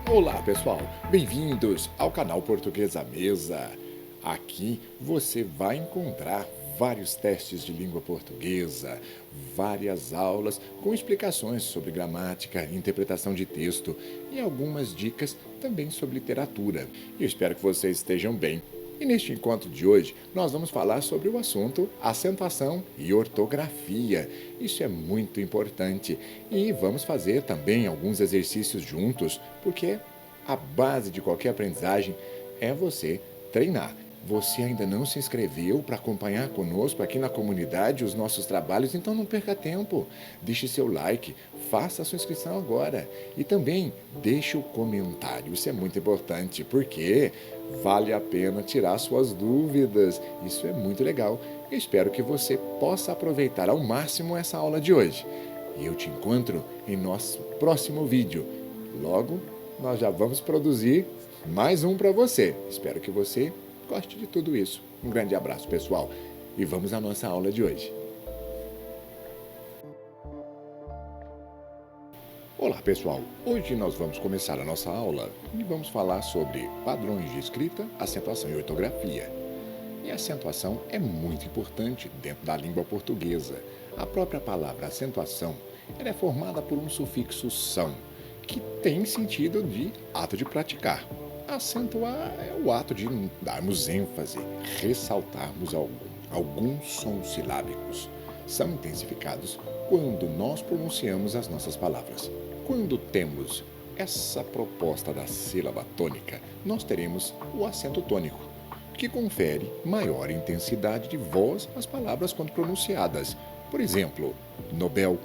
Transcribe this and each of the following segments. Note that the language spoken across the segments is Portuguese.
Olá, pessoal. Bem-vindos ao canal Português à Mesa. Aqui você vai encontrar vários testes de língua portuguesa, várias aulas com explicações sobre gramática, interpretação de texto e algumas dicas também sobre literatura. Eu espero que vocês estejam bem. E neste encontro de hoje, nós vamos falar sobre o assunto acentuação e ortografia. Isso é muito importante. E vamos fazer também alguns exercícios juntos, porque a base de qualquer aprendizagem é você treinar. Você ainda não se inscreveu para acompanhar conosco aqui na comunidade os nossos trabalhos? Então não perca tempo. Deixe seu like, faça a sua inscrição agora. E também deixe o comentário. Isso é muito importante, porque vale a pena tirar suas dúvidas. Isso é muito legal. Eu espero que você possa aproveitar ao máximo essa aula de hoje. E eu te encontro em nosso próximo vídeo. Logo, nós já vamos produzir mais um para você. Espero que você goste de tudo isso. Um grande abraço, pessoal. E vamos à nossa aula de hoje. Olá, pessoal. Hoje nós vamos começar a nossa aula e vamos falar sobre padrões de escrita, acentuação e ortografia. E a acentuação é muito importante dentro da língua portuguesa. A própria palavra acentuação ela é formada por um sufixo "são", que tem sentido de ato de praticar. Acentuar é o ato de darmos ênfase, ressaltarmos alguns sons silábicos. São intensificados quando nós pronunciamos as nossas palavras. Quando temos essa proposta da sílaba tônica, nós teremos o acento tônico, que confere maior intensidade de voz às palavras quando pronunciadas. Por exemplo, Nobel,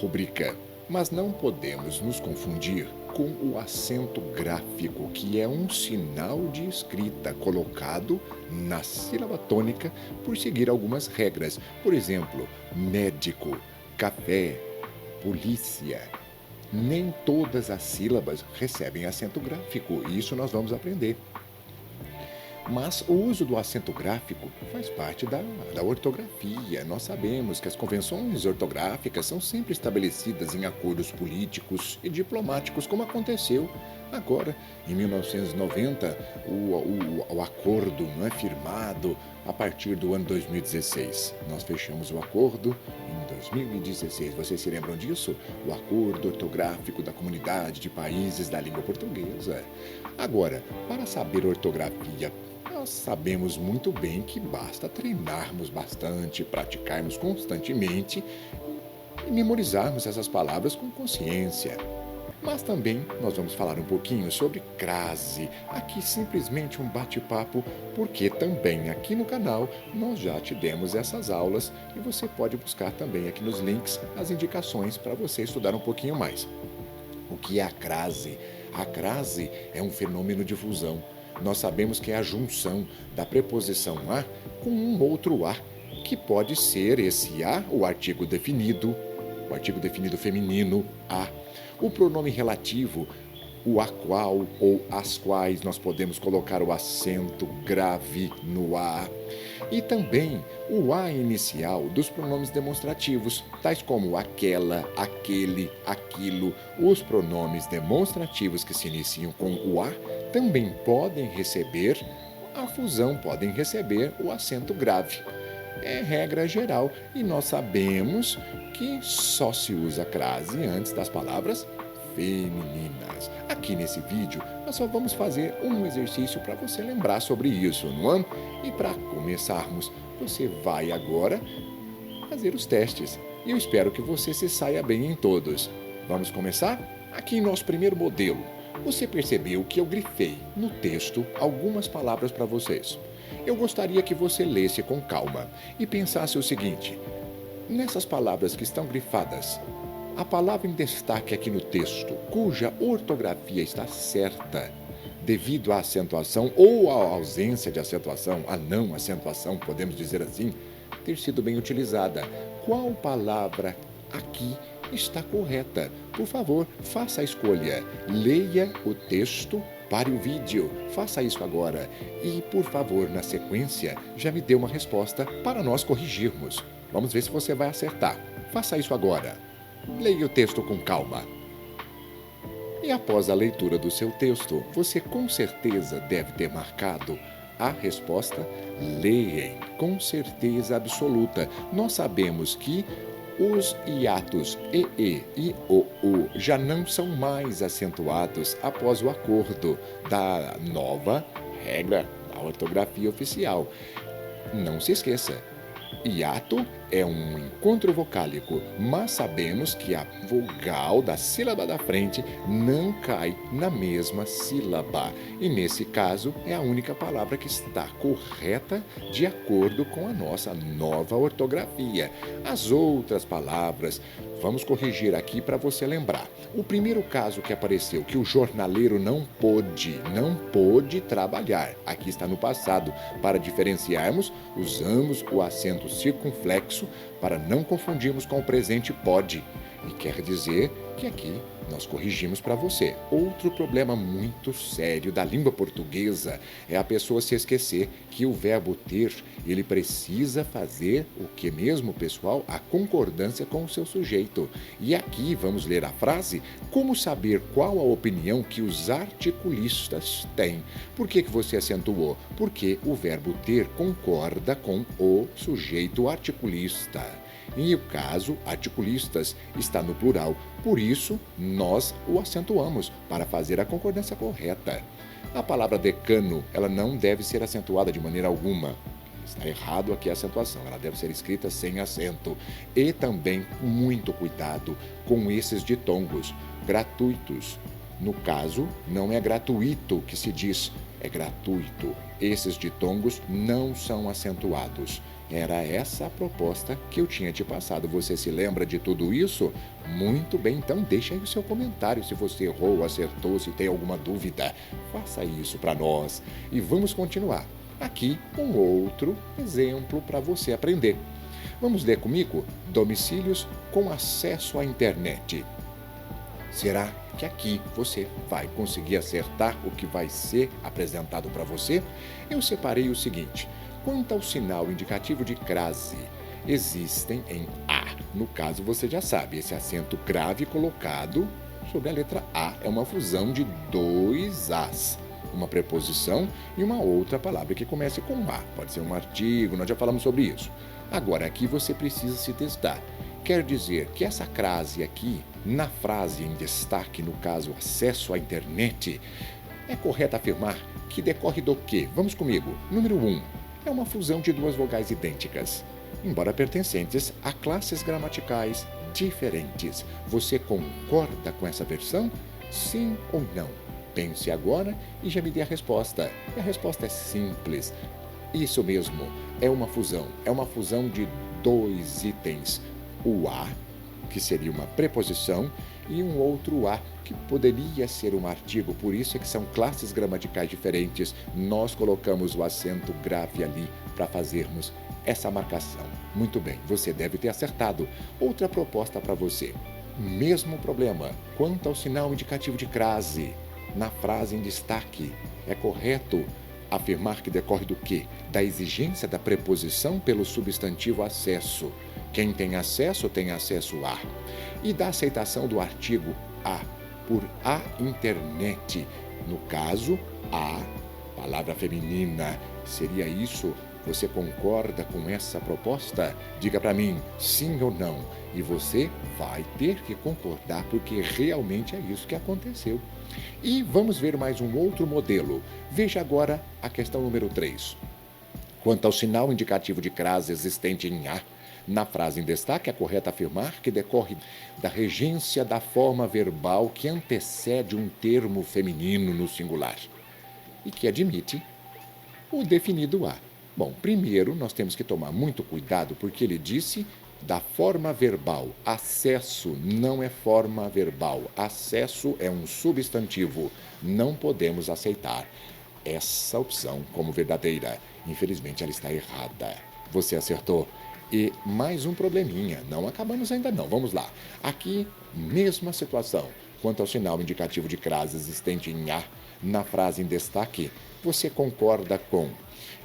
rubrica. Mas não podemos nos confundir com o acento gráfico, que é um sinal de escrita colocado na sílaba tônica por seguir algumas regras. Por exemplo, médico, café, polícia. Nem todas as sílabas recebem acento gráfico, e isso nós vamos aprender. Mas o uso do acento gráfico faz parte da ortografia. Nós sabemos que as convenções ortográficas são sempre estabelecidas em acordos políticos e diplomáticos, como aconteceu agora, em 1990, o acordo não é firmado a partir do ano 2016. Nós fechamos o acordo em 2016. Vocês se lembram disso? O acordo ortográfico da Comunidade de Países da Língua Portuguesa. Agora, para saber ortografia, nós sabemos muito bem que basta treinarmos bastante, praticarmos constantemente e memorizarmos essas palavras com consciência. Mas também nós vamos falar um pouquinho sobre crase. Aqui simplesmente um bate-papo, porque também aqui no canal nós já te demos essas aulas e você pode buscar também aqui nos links as indicações para você estudar um pouquinho mais. O que é a crase? A crase é um fenômeno de fusão. Nós sabemos que é a junção da preposição a com um outro a, que pode ser esse a, o artigo definido feminino, a. O pronome relativo, o a qual ou as quais, nós podemos colocar o acento grave no a. E também o a inicial dos pronomes demonstrativos, tais como aquela, aquele, aquilo. Os pronomes demonstrativos que se iniciam com o a também podem receber a fusão, podem receber o acento grave. É regra geral e nós sabemos que só se usa crase antes das palavras femininas. Aqui nesse vídeo nós só vamos fazer um exercício para você lembrar sobre isso, não é? E para começarmos, você vai agora fazer os testes. E eu espero que você se saia bem em todos. Vamos começar? Aqui em nosso primeiro modelo. Você percebeu que eu grifei no texto algumas palavras para vocês. Eu gostaria que você lesse com calma e pensasse o seguinte: nessas palavras que estão grifadas, a palavra em destaque aqui no texto, cuja ortografia está certa, devido à acentuação ou à ausência de acentuação, a não acentuação, podemos dizer assim, ter sido bem utilizada. Qual palavra aqui está correta? Por favor, faça a escolha. Leia o texto, pare o vídeo. Faça isso agora. E, por favor, na sequência, já me dê uma resposta para nós corrigirmos. Vamos ver se você vai acertar. Faça isso agora. Leia o texto com calma. E após a leitura do seu texto, você com certeza deve ter marcado a resposta leem, com certeza absoluta. Nós sabemos que os hiatos e o já não são mais acentuados após o acordo da nova regra da ortografia oficial. Não se esqueça, hiato é um encontro vocálico, mas sabemos que a vogal da sílaba da frente não cai na mesma sílaba. E nesse caso é a única palavra que está correta de acordo com a nossa nova ortografia. As outras palavras, vamos corrigir aqui para você lembrar. O primeiro caso que apareceu, que o jornaleiro não pôde trabalhar. Aqui está no passado. Para diferenciarmos, usamos o acento circunflexo para não confundirmos com o presente pode. E quer dizer que aqui nós corrigimos para você. Outro problema muito sério da língua portuguesa é a pessoa se esquecer que o verbo ter, ele precisa fazer o que mesmo, pessoal? A concordância com o seu sujeito. E aqui vamos ler a frase: como saber qual a opinião que os articulistas têm? Por que você acentuou? Porque o verbo ter concorda com o sujeito articulista. E o caso articulistas está no plural, por isso nós o acentuamos para fazer a concordância correta. A palavra decano, ela não deve ser acentuada de maneira alguma. Está errado aqui a acentuação, ela deve ser escrita sem acento. E também muito cuidado com esses ditongos gratuitos. No caso, não é gratuito que se diz, é gratuito. Esses ditongos não são acentuados. Era essa a proposta que eu tinha te passado. Você se lembra de tudo isso? Muito bem, então deixa aí o seu comentário se você errou ou acertou, se tem alguma dúvida. Faça isso para nós. E vamos continuar. Aqui um outro exemplo para você aprender. Vamos ler comigo? Domicílios com acesso à internet. Será que aqui você vai conseguir acertar o que vai ser apresentado para você? Eu separei o seguinte: quanto ao sinal indicativo de crase, existem em A. No caso, você já sabe, esse acento grave colocado sobre a letra A é uma fusão de dois As. Uma preposição e uma outra palavra que comece com A. Pode ser um artigo, nós já falamos sobre isso. Agora, aqui você precisa se testar. Quer dizer que essa crase aqui, na frase em destaque, no caso, acesso à internet, é correto afirmar que decorre do quê? Vamos comigo. Número 1. É uma fusão de duas vogais idênticas, embora pertencentes a classes gramaticais diferentes. Você concorda com essa versão? Sim ou não? Pense agora e já me dê a resposta. E a resposta é simples. Isso mesmo, é uma fusão de dois itens. O A, que seria uma preposição, e um outro A, que poderia ser um artigo. Por isso é que são classes gramaticais diferentes. Nós colocamos o acento grave ali para fazermos essa marcação. Muito bem, você deve ter acertado. Outra proposta para você. Mesmo problema quanto ao sinal indicativo de crase. Na frase em destaque, é correto afirmar que decorre do quê? Da exigência da preposição pelo substantivo acesso. Quem tem acesso a. E da aceitação do artigo a por a internet. No caso, a palavra feminina. Seria isso? Você concorda com essa proposta? Diga para mim, sim ou não. E você vai ter que concordar, porque realmente é isso que aconteceu. E vamos ver mais um outro modelo. Veja agora a questão número 3. Quanto ao sinal indicativo de crase existente em A, na frase em destaque é correto afirmar que decorre da regência da forma verbal que antecede um termo feminino no singular e que admite o definido A. Bom, primeiro nós temos que tomar muito cuidado porque ele disse da forma verbal. Acesso não é forma verbal. Acesso é um substantivo. Não podemos aceitar essa opção como verdadeira. Infelizmente, ela está errada. Você acertou. E mais um probleminha. Não acabamos ainda não. Vamos lá. Aqui, mesma situação. Quanto ao sinal indicativo de crase existente em A, na frase em destaque, você concorda com: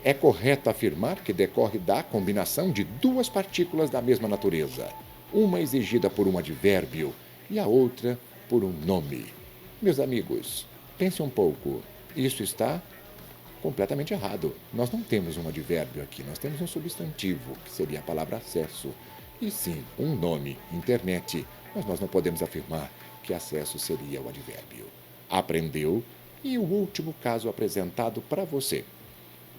é correto afirmar que decorre da combinação de duas partículas da mesma natureza, uma exigida por um advérbio e a outra por um nome. Meus amigos, pense um pouco. Isso está completamente errado. Nós não temos um advérbio aqui, nós temos um substantivo, que seria a palavra acesso. E sim, um nome, internet, mas nós não podemos afirmar que acesso seria o advérbio. Aprendeu? E o último caso apresentado para você.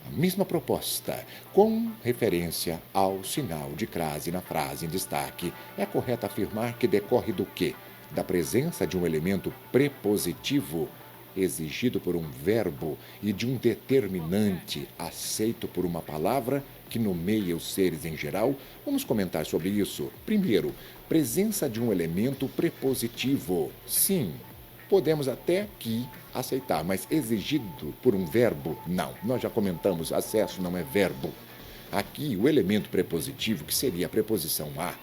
A mesma proposta, com referência ao sinal de crase na frase em destaque, é correto afirmar que decorre do quê? Da presença de um elemento prepositivo exigido por um verbo e de um determinante aceito por uma palavra que nomeia os seres em geral? Vamos comentar sobre isso. Primeiro, presença de um elemento prepositivo. Sim, podemos até aqui aceitar, mas exigido por um verbo, não. Nós já comentamos, acesso não é verbo. Aqui, o elemento prepositivo, que seria a preposição a,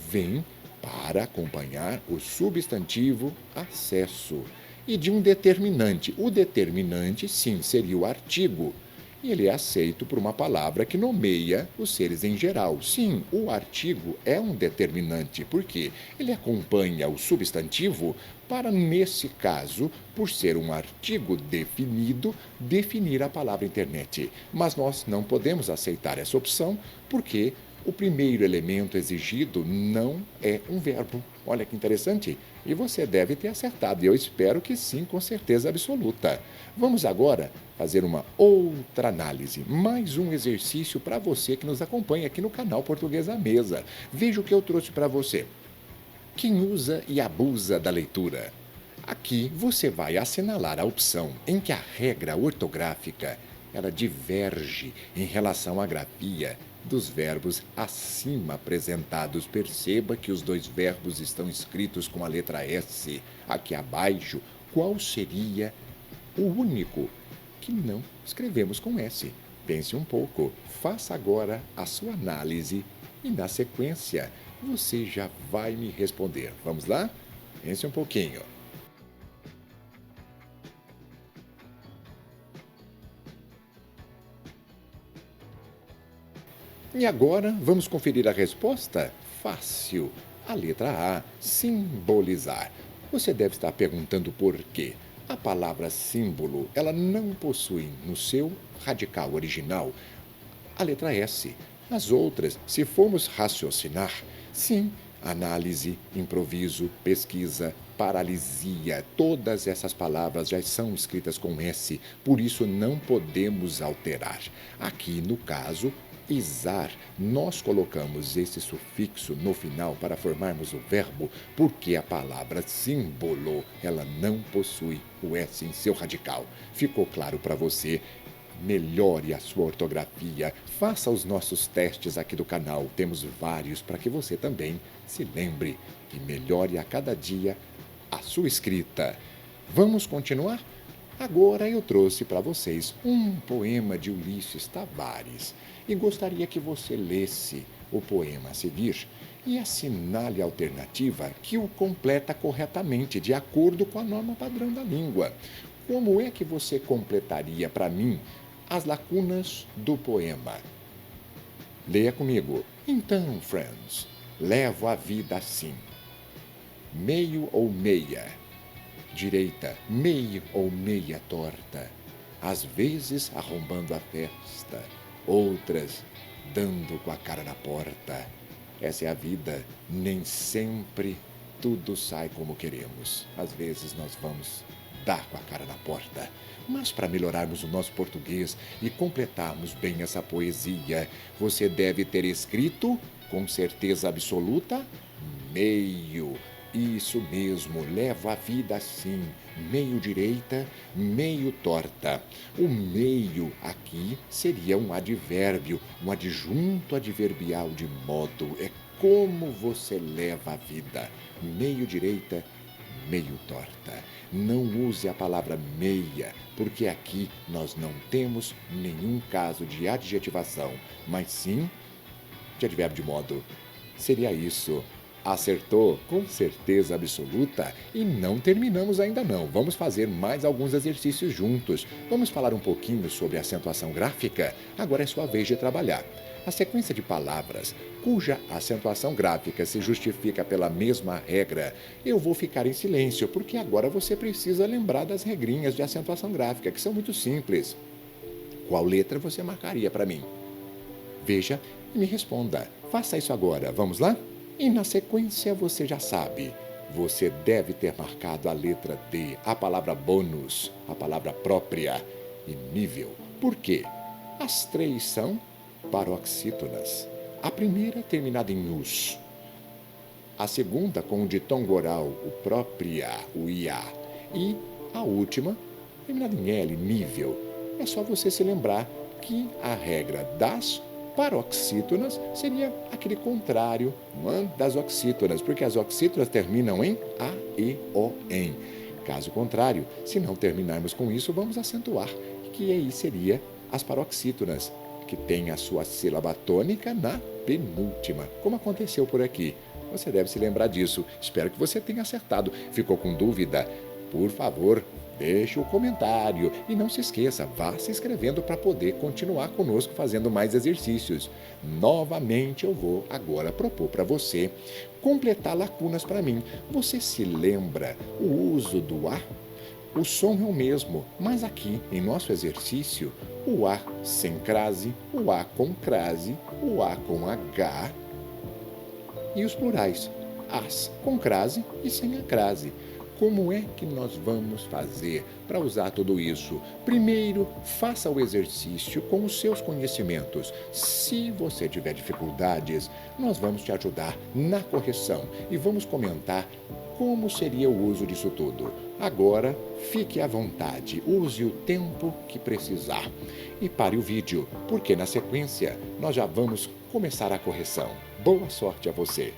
vem para acompanhar o substantivo acesso e de um determinante. O determinante, sim, seria o artigo. E ele é aceito por uma palavra que nomeia os seres em geral. Sim, o artigo é um determinante, porque ele acompanha o substantivo para, nesse caso, por ser um artigo definido, definir a palavra internet. Mas nós não podemos aceitar essa opção, porque o primeiro elemento exigido não é um verbo. Olha que interessante. E você deve ter acertado. E eu espero que sim, com certeza absoluta. Vamos agora fazer uma outra análise. Mais um exercício para você que nos acompanha aqui no canal Português à Mesa. Veja o que eu trouxe para você. Quem usa e abusa da leitura? Aqui você vai assinalar a opção em que a regra ortográfica ela diverge em relação à grafia dos verbos acima apresentados. Perceba que os dois verbos estão escritos com a letra S. Aqui abaixo, qual seria o único que não escrevemos com S? Pense um pouco, faça agora a sua análise e, na sequência, você já vai me responder. Vamos lá? Pense um pouquinho. E agora, vamos conferir a resposta? Fácil. A letra A, simbolizar. Você deve estar perguntando por quê. A palavra símbolo, ela não possui no seu radical original a letra S. As outras, se formos raciocinar, sim, análise, improviso, pesquisa, paralisia, todas essas palavras já são escritas com S, por isso não podemos alterar. Aqui, no caso, izar, nós colocamos esse sufixo no final para formarmos o verbo, porque a palavra símbolo, ela não possui o S em seu radical. Ficou claro para você? Melhore a sua ortografia, faça os nossos testes aqui do canal, temos vários para que você também se lembre e melhore a cada dia a sua escrita. Vamos continuar? Agora eu trouxe para vocês um poema de Ulisses Tavares e gostaria que você lesse o poema a seguir e assinale a alternativa que o completa corretamente, de acordo com a norma padrão da língua. Como é que você completaria para mim as lacunas do poema? Leia comigo. Então, friends, levo a vida assim. Meio ou meia, direita, meio ou meia torta, às vezes arrombando a festa, outras dando com a cara na porta. Essa é a vida, nem sempre tudo sai como queremos. Às vezes nós vamos dar com a cara na porta. Mas para melhorarmos o nosso português e completarmos bem essa poesia, você deve ter escrito, com certeza absoluta, meio. Isso mesmo, levo a vida assim, meio direita, meio torta. O meio aqui seria um advérbio, um adjunto adverbial de modo. É como você leva a vida, meio direita, meio torta. Não use a palavra meia, porque aqui nós não temos nenhum caso de adjetivação, mas sim de advérbio de modo. Seria isso. Acertou com certeza absoluta e não terminamos ainda não. Vamos fazer mais alguns exercícios juntos. Vamos falar um pouquinho sobre acentuação gráfica? Agora é sua vez de trabalhar. A sequência de palavras cuja acentuação gráfica se justifica pela mesma regra, eu vou ficar em silêncio, porque agora você precisa lembrar das regrinhas de acentuação gráfica, que são muito simples. Qual letra você marcaria para mim? Veja e me responda. Faça isso agora, vamos lá? E na sequência você já sabe. Você deve ter marcado a letra D, a palavra bônus, a palavra própria e nível. Por quê? As três são paroxítonas. A primeira terminada em us. A segunda com o ditongo oral, o própria, o ia. E a última terminada em L, nível. É só você se lembrar que a regra das paroxítonas seria aquele contrário das oxítonas, porque as oxítonas terminam em A, E, O, N. Caso contrário, se não terminarmos com isso, vamos acentuar, que aí seria as paroxítonas, que tem a sua sílaba tônica na penúltima, como aconteceu por aqui. Você deve se lembrar disso. Espero que você tenha acertado. Ficou com dúvida? Por favor, deixe o comentário e não se esqueça, vá se inscrevendo para poder continuar conosco fazendo mais exercícios. Novamente eu vou agora propor para você completar lacunas para mim. Você se lembra o uso do A? O som é o mesmo, mas aqui em nosso exercício, o A sem crase, o A com crase, o A com H e os plurais, as com crase e sem a crase. Como é que nós vamos fazer para usar tudo isso? Primeiro, faça o exercício com os seus conhecimentos. Se você tiver dificuldades, nós vamos te ajudar na correção e vamos comentar como seria o uso disso tudo. Agora, fique à vontade, use o tempo que precisar. E pare o vídeo, porque na sequência nós já vamos começar a correção. Boa sorte a você!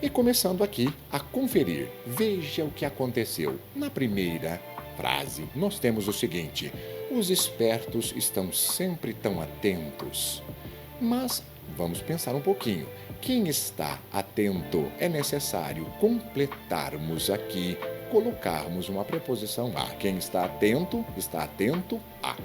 E começando aqui a conferir, veja o que aconteceu. Na primeira frase, nós temos o seguinte: os espertos estão sempre tão atentos. Mas vamos pensar um pouquinho. Quem está atento é necessário completarmos aqui, colocarmos uma preposição a. Quem está atento a.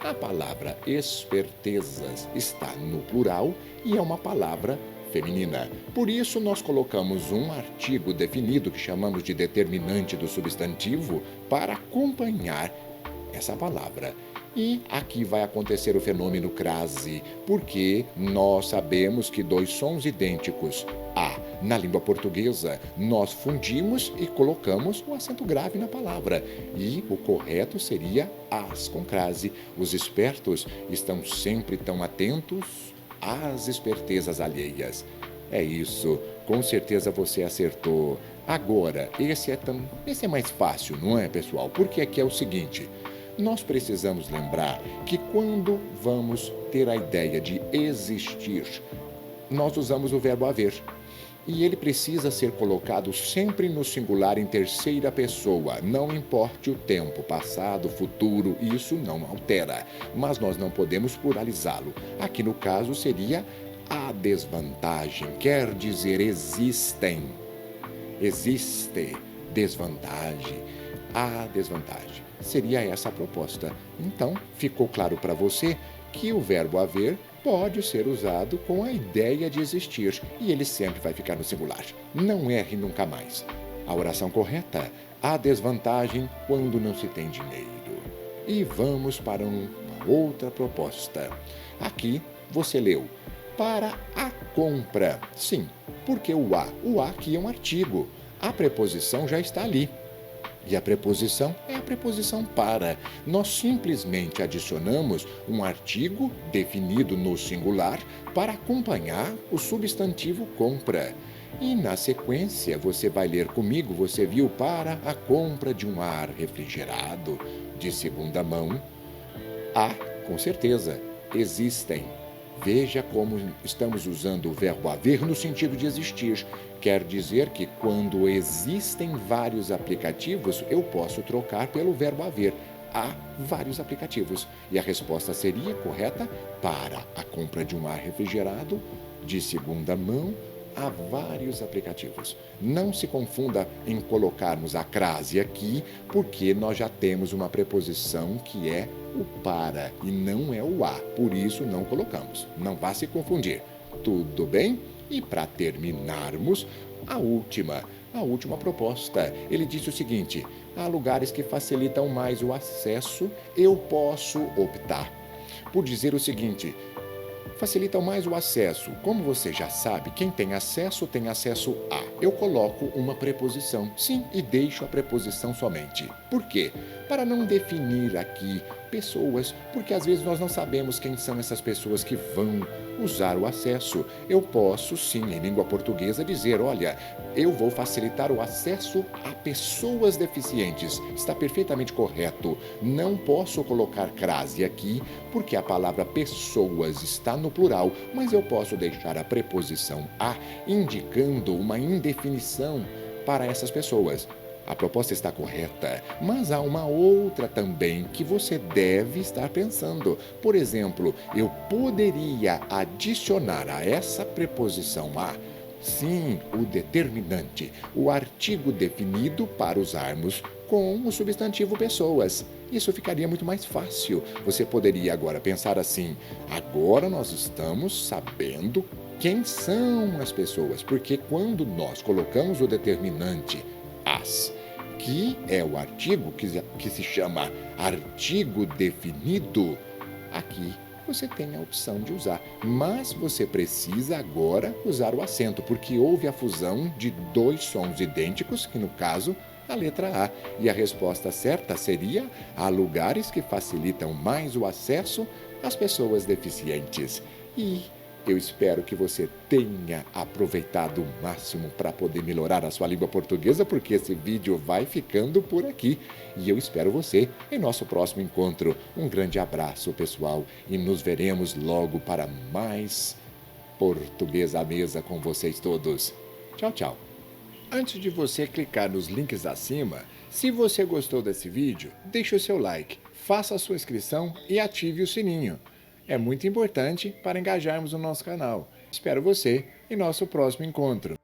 A palavra espertezas está no plural e é uma palavra feminina. Por isso, nós colocamos um artigo definido que chamamos de determinante do substantivo para acompanhar essa palavra. E aqui vai acontecer o fenômeno crase, porque nós sabemos que dois sons idênticos, A, na língua portuguesa, nós fundimos e colocamos o acento grave na palavra. E o correto seria as com crase. Os espertos estão sempre tão atentos às espertezas alheias. É isso, com certeza você acertou. Agora, esse é mais fácil, não é, pessoal? Porque aqui é o seguinte: nós precisamos lembrar que quando vamos ter a ideia de existir, nós usamos o verbo haver. E ele precisa ser colocado sempre no singular em terceira pessoa, não importe o tempo, passado, futuro, isso não altera. Mas nós não podemos pluralizá-lo. Aqui no caso seria a desvantagem, quer dizer existem. Existe desvantagem. A desvantagem. Seria essa a proposta. Então, ficou claro para você que o verbo haver pode ser usado com a ideia de existir e ele sempre vai ficar no singular. Não erre nunca mais. A oração correta: a desvantagem quando não se tem dinheiro. E vamos para uma outra proposta. Aqui você leu para a compra. Sim, porque o A aqui é um artigo. A preposição já está ali. E a preposição é a preposição para. Nós simplesmente adicionamos um artigo definido no singular para acompanhar o substantivo compra. E na sequência você vai ler comigo, você viu para a compra de um ar refrigerado de segunda mão. Há, com certeza, existem. Veja como estamos usando o verbo haver no sentido de existir. Quer dizer que quando existem vários aplicativos, eu posso trocar pelo verbo haver. Há vários aplicativos. E a resposta seria correta: para a compra de um ar refrigerado de segunda mão, há vários aplicativos. Não se confunda em colocarmos a crase aqui, porque nós já temos uma preposição que é o para e não é o a. Por isso não colocamos. Não vá se confundir. Tudo bem? E para terminarmos, a última proposta. Ele disse o seguinte: há lugares que facilitam mais o acesso, eu posso optar por dizer o seguinte: facilitam mais o acesso. Como você já sabe, quem tem acesso a. Eu coloco uma preposição, sim, e deixo a preposição somente. Por quê? Para não definir aqui pessoas, porque às vezes nós não sabemos quem são essas pessoas que vão usar o acesso. Eu posso, sim, em língua portuguesa, dizer: olha, eu vou facilitar o acesso a pessoas deficientes. Está perfeitamente correto. Não posso colocar crase aqui, porque a palavra pessoas está no plural, mas eu posso deixar a preposição a, indicando uma indefinição para essas pessoas. A proposta está correta, mas há uma outra também que você deve estar pensando. Por exemplo, eu poderia adicionar a essa preposição a, sim, o determinante, o artigo definido para usarmos com o substantivo pessoas. Isso ficaria muito mais fácil. Você poderia agora pensar assim: agora nós estamos sabendo quem são as pessoas, porque quando nós colocamos o determinante as, que é o artigo que se chama artigo definido, aqui você tem a opção de usar, mas você precisa agora usar o acento, porque houve a fusão de dois sons idênticos, que no caso, a letra A, e a resposta certa seria: há lugares que facilitam mais o acesso às pessoas deficientes. E eu espero que você tenha aproveitado o máximo para poder melhorar a sua língua portuguesa, porque esse vídeo vai ficando por aqui. E eu espero você em nosso próximo encontro. Um grande abraço, pessoal, e nos veremos logo para mais Português à Mesa com vocês todos. Tchau, tchau. Antes de você clicar nos links acima, se você gostou desse vídeo, deixe o seu like, faça a sua inscrição e ative o sininho. É muito importante para engajarmos no nosso canal. Espero você em nosso próximo encontro.